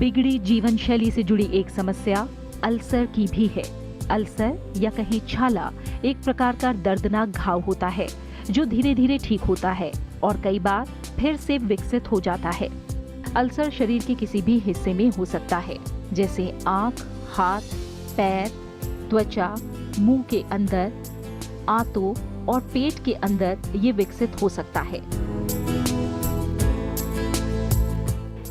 बिगड़ी जीवन शैली से जुड़ी एक समस्या अल्सर की भी है। अल्सर या कहीं छाला एक प्रकार का दर्दनाक घाव होता है जो धीरे धीरे ठीक होता है और कई बार फिर से विकसित हो जाता है। अल्सर शरीर के किसी भी हिस्से में हो सकता है, जैसे आंख, हाथ, पैर, त्वचा, मुंह के अंदर, आंतों और पेट के अंदर ये विकसित हो सकता है।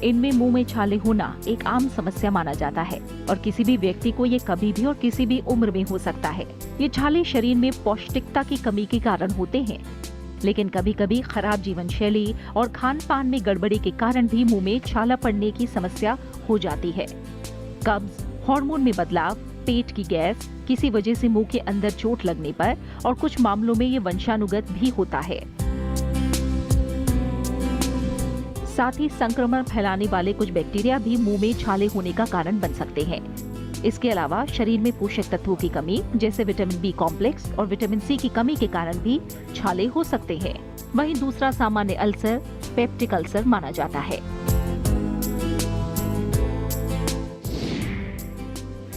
इनमें मुंह में छाले होना एक आम समस्या माना जाता है और किसी भी व्यक्ति को ये कभी भी और किसी भी उम्र में हो सकता है। ये छाले शरीर में पौष्टिकता की कमी के कारण होते हैं, लेकिन कभी कभी खराब जीवन शैली और खान पान में गड़बड़ी के कारण भी मुंह में छाला पड़ने की समस्या हो जाती है। कब्ज, हार्मोन में बदलाव, पेट की गैस, किसी वजह से मुंह के अंदर चोट लगने पर और कुछ मामलों में ये वंशानुगत भी होता है। साथ ही संक्रमण फैलाने वाले कुछ बैक्टीरिया भी मुंह में छाले होने का कारण बन सकते हैं। इसके अलावा शरीर में पोषक तत्वों की कमी जैसे विटामिन बी कॉम्प्लेक्स और विटामिन सी की कमी के कारण भी छाले हो सकते हैं। वहीं दूसरा सामान्य अल्सर पेप्टिक अल्सर माना जाता है।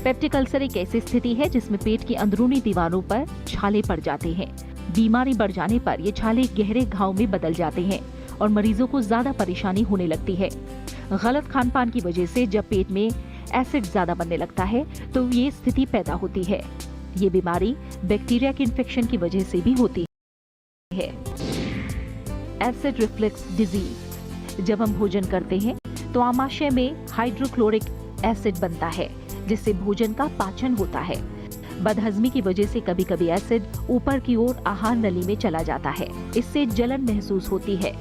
पेप्टिक अल्सर एक ऐसी स्थिति है जिसमें पेट की अंदरूनी दीवारों पर छाले पड़ जाते हैं। बीमारी बढ़ जाने पर ये छाले गहरे घाव में बदल जाते हैं और मरीजों को ज्यादा परेशानी होने लगती है। गलत खान पान की वजह से जब पेट में एसिड ज्यादा बनने लगता है तो ये स्थिति पैदा होती है। ये बीमारी बैक्टीरिया के इन्फेक्शन की वजह से भी होती है। एसिड रिफ्लक्स डिजीज, जब हम भोजन करते हैं तो आमाशय में हाइड्रोक्लोरिक एसिड बनता है जिससे भोजन का पाचन होता है। बदहजमी की वजह से कभी कभी एसिड ऊपर की ओर आहार नली में चला जाता है। इससे जलन महसूस होती है।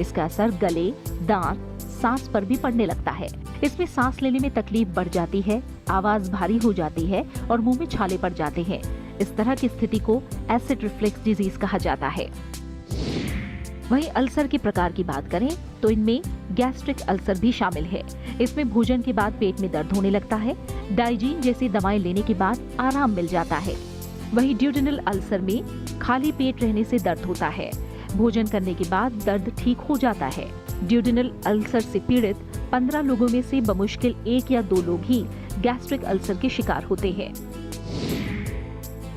इसका असर गले, दांत, सांस पर भी पड़ने लगता है। इसमें सांस लेने में तकलीफ बढ़ जाती है, आवाज भारी हो जाती है और मुंह में छाले पड़ जाते हैं। इस तरह की स्थिति को एसिड रिफ्लक्स डिजीज कहा जाता है। वहीं अल्सर के प्रकार की बात करें तो इनमें गैस्ट्रिक अल्सर भी शामिल है। इसमें भोजन के बाद पेट में दर्द होने लगता है। डाइजीन जैसी दवाएं लेने के बाद आराम मिल जाता है। वहीं ड्यूडेनल अल्सर में खाली पेट रहने से दर्द होता है। भोजन करने के बाद दर्द ठीक हो जाता है। ड्यूडेनल अल्सर से पीड़ित 15 लोगों में से बमुश्किल 1 या 2 लोग ही गैस्ट्रिक अल्सर के शिकार होते हैं।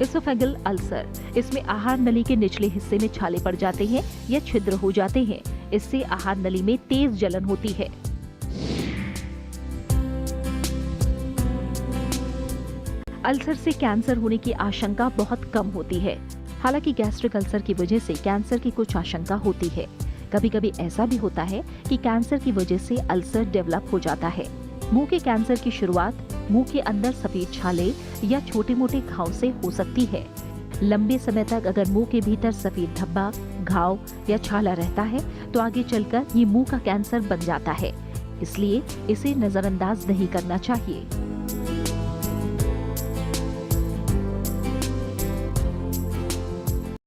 इसोफेगल अल्सर, इसमें आहार नली के निचले हिस्से में छाले पड़ जाते हैं या छिद्र हो जाते हैं। इससे आहार नली में तेज जलन होती है। अल्सर से कैंसर होने की आशंका बहुत कम होती है। हालांकि गैस्ट्रिक अल्सर की वजह से कैंसर की कुछ आशंका होती है। कभी कभी ऐसा भी होता है कि कैंसर की वजह से अल्सर डेवलप हो जाता है। मुंह के कैंसर की शुरुआत मुंह के अंदर सफेद छाले या छोटे मोटे घाव से हो सकती है। लंबे समय तक अगर मुंह के भीतर सफेद धब्बा, घाव या छाला रहता है तो आगे चलकर ये मुंह का कैंसर बन जाता है। इसलिए इसे नजरअंदाज नहीं करना चाहिए।